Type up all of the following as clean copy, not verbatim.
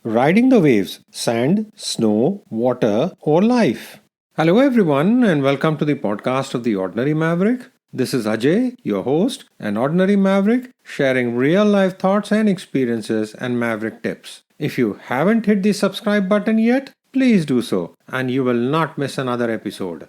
riding the waves, sand, snow, water, or life. Hello, everyone, and welcome to the podcast of The Ordinary Maverick. This is Ajay, your host, an ordinary maverick, sharing real life thoughts and experiences and maverick tips. If you haven't hit the subscribe button yet, please do so, and you will not miss another episode.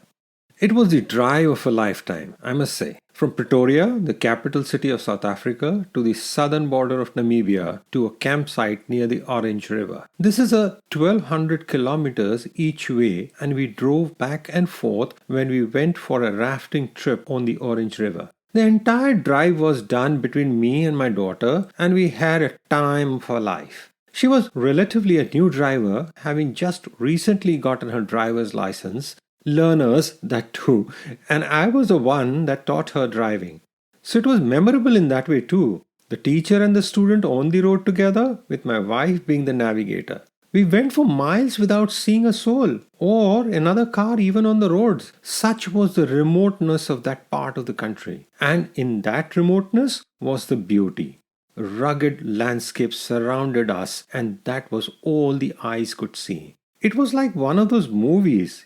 It was the drive of a lifetime, I must say. From Pretoria, the capital city of South Africa, to the southern border of Namibia, to a campsite near the Orange River. This is a 1200 kilometers each way, and we drove back and forth when we went for a rafting trip on the Orange River. The entire drive was done between me and my daughter, and we had a time of our life. She was relatively a new driver, having just recently gotten her driver's license, learners that too, and I was the one that taught her driving. So it was memorable in that way too. The teacher and the student on the road together, with my wife being the navigator. We went for miles without seeing a soul or another car even on the roads. Such was the remoteness of that part of the country. And in that remoteness was the beauty. Rugged landscapes surrounded us, and that was all the eyes could see. It was like one of those movies,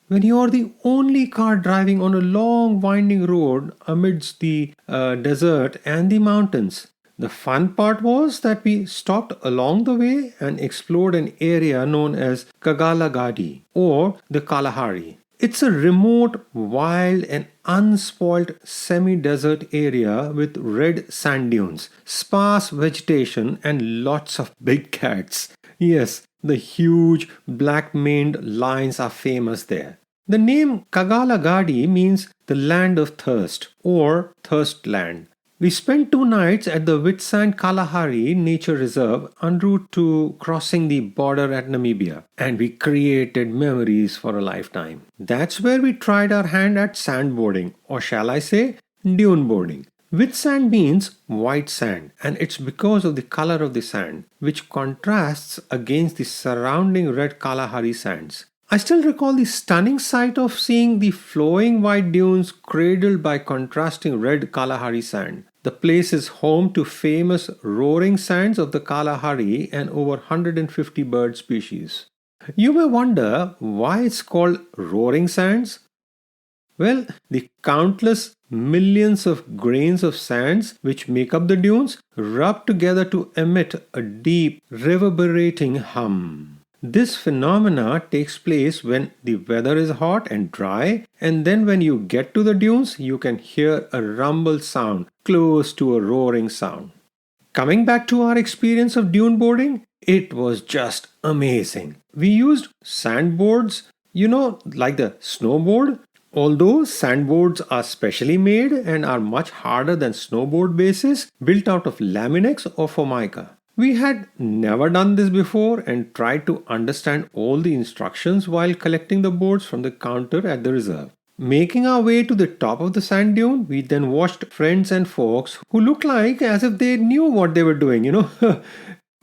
when you are the only car driving on a long winding road amidst the desert and the mountains. The fun part was that we stopped along the way and explored an area known as Kagalagadi or the Kalahari. It's a remote, wild and unspoiled semi-desert area with red sand dunes, sparse vegetation and lots of big cats. Yes, the huge black-maned lions are famous there. The name Kagalagadi means the land of thirst or thirst land. We spent 2 nights at the Witsand Kalahari Nature Reserve en route to crossing the border at Namibia, and we created memories for a lifetime. That's where we tried our hand at sandboarding, or shall I say, dune boarding. Witsand means white sand, and it's because of the color of the sand, which contrasts against the surrounding red Kalahari sands. I still recall the stunning sight of seeing the flowing white dunes cradled by contrasting red Kalahari sand. The place is home to famous roaring sands of the Kalahari and over 150 bird species. You may wonder why it's called roaring sands. Well, the countless millions of grains of sands which make up the dunes rub together to emit a deep, reverberating hum. This phenomena takes place when the weather is hot and dry, and then when you get to the dunes, you can hear a rumble sound close to a roaring sound. Coming back to our experience of dune boarding, it was just amazing. We used sandboards, like the snowboard. Although sandboards are specially made and are much harder than snowboard bases built out of laminates or formica. We had never done this before and tried to understand all the instructions while collecting the boards from the counter at the reserve. Making our way to the top of the sand dune, we then watched friends and folks who looked like as if they knew what they were doing,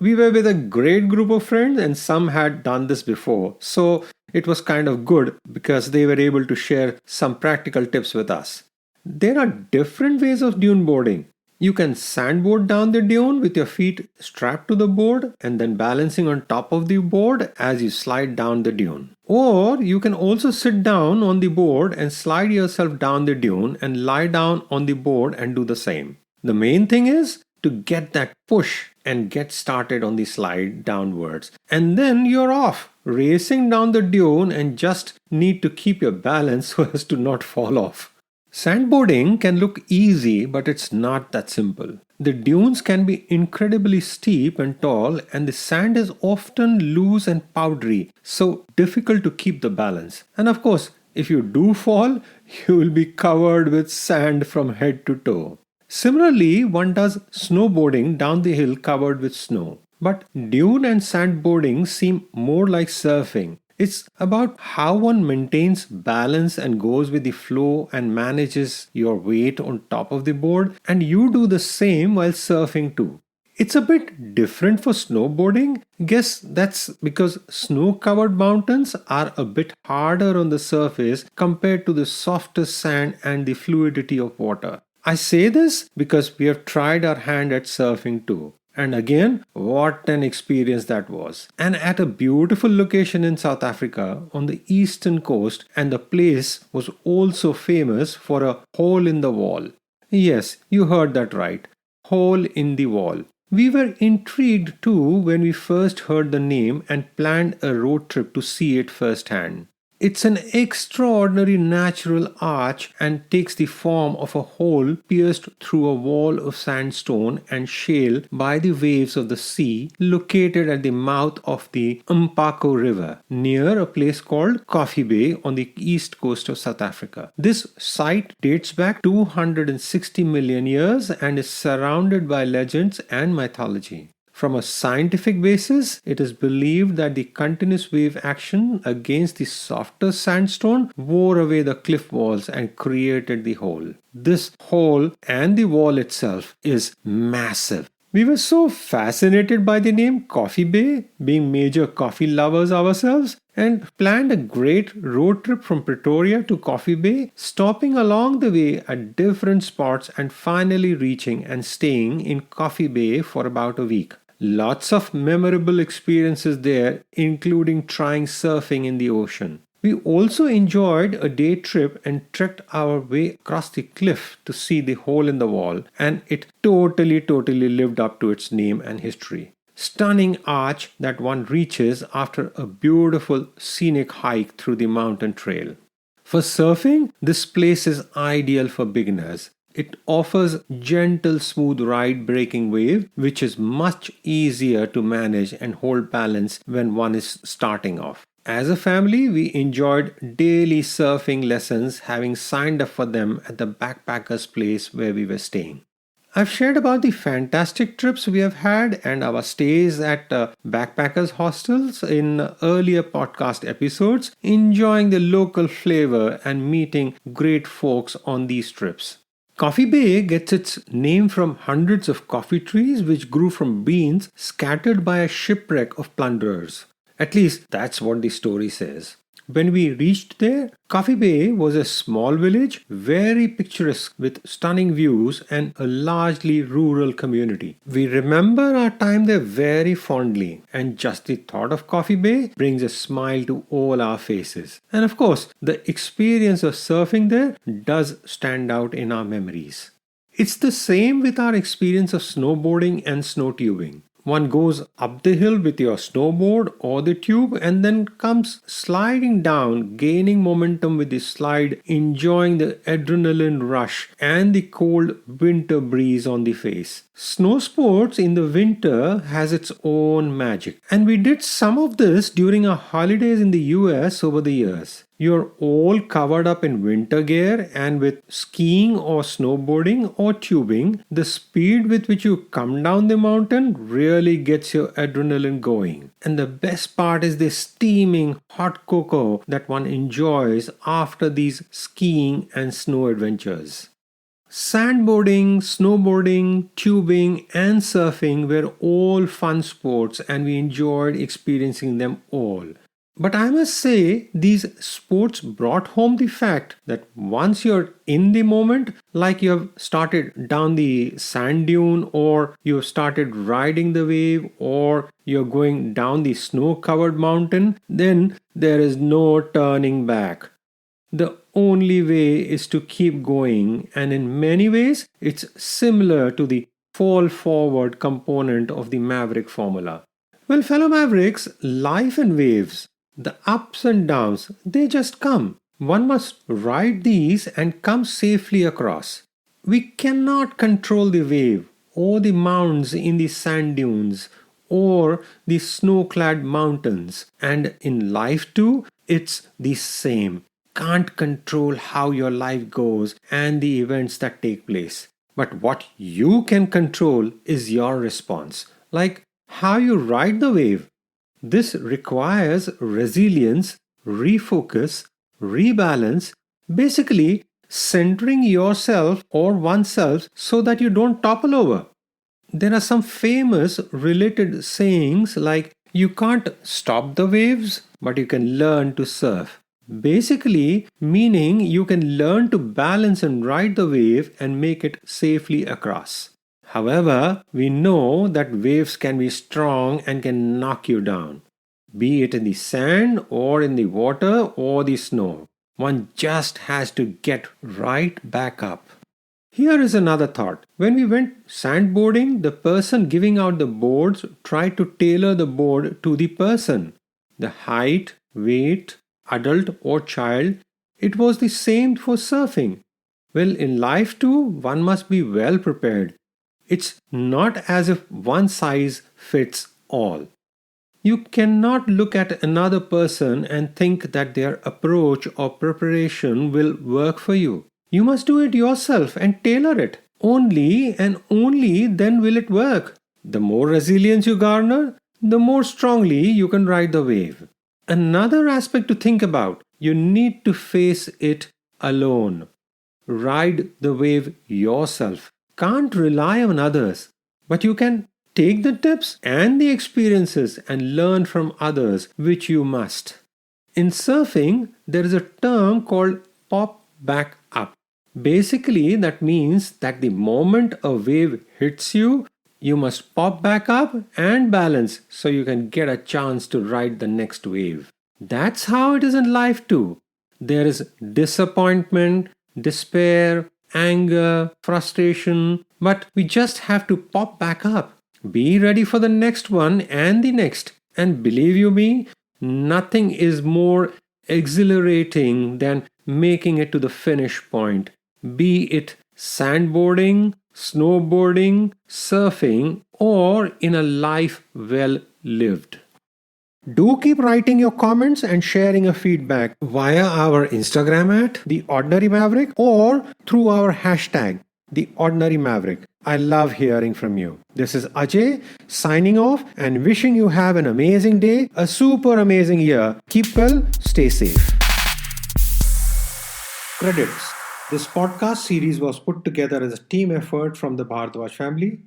We were with a great group of friends and some had done this before. So it was kind of good because they were able to share some practical tips with us. There are different ways of dune boarding. You can sandboard down the dune with your feet strapped to the board and then balancing on top of the board as you slide down the dune. Or you can also sit down on the board and slide yourself down the dune and lie down on the board and do the same. The main thing is to get that push and get started on the slide downwards. And then you're off, racing down the dune and just need to keep your balance so as to not fall off. Sandboarding can look easy, but it's not that simple. The dunes can be incredibly steep and tall, and the sand is often loose and powdery, so difficult to keep the balance. And of course, if you do fall, you will be covered with sand from head to toe. Similarly, one does snowboarding down the hill covered with snow. But dune and sandboarding seem more like surfing. It's about how one maintains balance and goes with the flow and manages your weight on top of the board, and you do the same while surfing too. It's a bit different for snowboarding. Guess that's because snow-covered mountains are a bit harder on the surface compared to the softer sand and the fluidity of water. I say this because we have tried our hand at surfing too. And again, what an experience that was. And at a beautiful location in South Africa on the eastern coast, and the place was also famous for a hole in the wall. Yes, you heard that right. Hole in the wall. We were intrigued too when we first heard the name and planned a road trip to see it firsthand. It's an extraordinary natural arch and takes the form of a hole pierced through a wall of sandstone and shale by the waves of the sea, located at the mouth of the Mpako River, near a place called Coffee Bay on the east coast of South Africa. This site dates back 260 million years and is surrounded by legends and mythology. From a scientific basis, it is believed that the continuous wave action against the softer sandstone wore away the cliff walls and created the hole. This hole and the wall itself is massive. We were so fascinated by the name Coffee Bay, being major coffee lovers ourselves, and planned a great road trip from Pretoria to Coffee Bay, stopping along the way at different spots and finally reaching and staying in Coffee Bay for about a week. Lots of memorable experiences there, including trying surfing in the ocean. We also enjoyed a day trip and trekked our way across the cliff to see the hole in the wall, and it totally lived up to its name and history. Stunning arch that one reaches after a beautiful scenic hike through the mountain trail. For surfing, this place is ideal for beginners. It offers gentle, smooth ride breaking wave, which is much easier to manage and hold balance when one is starting off. As a family, we enjoyed daily surfing lessons, having signed up for them at the backpackers place where we were staying. I've shared about the fantastic trips we have had and our stays at backpackers hostels in earlier podcast episodes, enjoying the local flavor and meeting great folks on these trips. Coffee Bay gets its name from hundreds of coffee trees which grew from beans scattered by a shipwreck of plunderers. At least that's what the story says. When we reached there, Coffee Bay was a small village, very picturesque with stunning views and a largely rural community. We remember our time there very fondly, and just the thought of Coffee Bay brings a smile to all our faces. And of course, the experience of surfing there does stand out in our memories. It's the same with our experience of snowboarding and snow tubing. One goes up the hill with your snowboard or the tube and then comes sliding down, gaining momentum with the slide, enjoying the adrenaline rush and the cold winter breeze on the face. Snow sports in the winter has its own magic, and we did some of this during our holidays in the US over the years. You're all covered up in winter gear, and with skiing or snowboarding or tubing, the speed with which you come down the mountain really gets your adrenaline going. And the best part is the steaming hot cocoa that one enjoys after these skiing and snow adventures. Sandboarding, snowboarding, tubing, and surfing were all fun sports, and we enjoyed experiencing them all. But I must say, these sports brought home the fact that once you're in the moment, like you have started down the sand dune, or you've started riding the wave, or you're going down the snow-covered mountain, then there is no turning back. The only way is to keep going, and in many ways, it's similar to the fall forward component of the Maverick formula. Well, fellow Mavericks, life in waves. The ups and downs, they just come. One must ride these and come safely across. We cannot control the wave or the mounds in the sand dunes or the snow-clad mountains. And in life too, it's the same. Can't control how your life goes and the events that take place. But what you can control is your response, like how you ride the wave. This requires resilience, refocus, rebalance, basically centering yourself or oneself so that you don't topple over. There are some famous related sayings like, you can't stop the waves, but you can learn to surf. Basically, meaning you can learn to balance and ride the wave and make it safely across. However, we know that waves can be strong and can knock you down, be it in the sand or in the water or the snow. One just has to get right back up. Here is another thought. When we went sandboarding, the person giving out the boards tried to tailor the board to the person. The height, weight, adult or child, it was the same for surfing. Well, in life too, one must be well prepared. It's not as if one size fits all. You cannot look at another person and think that their approach or preparation will work for you. You must do it yourself and tailor it. Only and only then will it work. The more resilience you garner, the more strongly you can ride the wave. Another aspect to think about, you need to face it alone. Ride the wave yourself. Can't rely on others, but you can take the tips and the experiences and learn from others, which you must. In surfing, there is a term called pop back up. Basically, that means that the moment a wave hits you, you must pop back up and balance so you can get a chance to ride the next wave. That's how it is in life too. There is disappointment, despair, anger, frustration, but we just have to pop back up. Be ready for the next one and the next. And believe you me, nothing is more exhilarating than making it to the finish point. Be it sandboarding, snowboarding, surfing, or in a life well lived. Do keep writing your comments and sharing your feedback via our Instagram at The Ordinary Maverick or through our hashtag The Ordinary Maverick. I love hearing from you. This is Ajay signing off and wishing you have an amazing day, a super amazing year. Keep well, stay safe. Credits. This podcast series was put together as a team effort from the Bhardwaj family.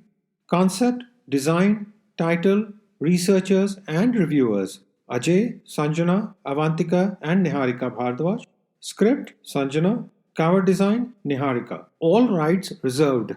Concept, design, title, researchers and reviewers Ajay, Sanjana, Avantika and Niharika Bhardwaj. Script, Sanjana. Cover design, Niharika. All rights reserved.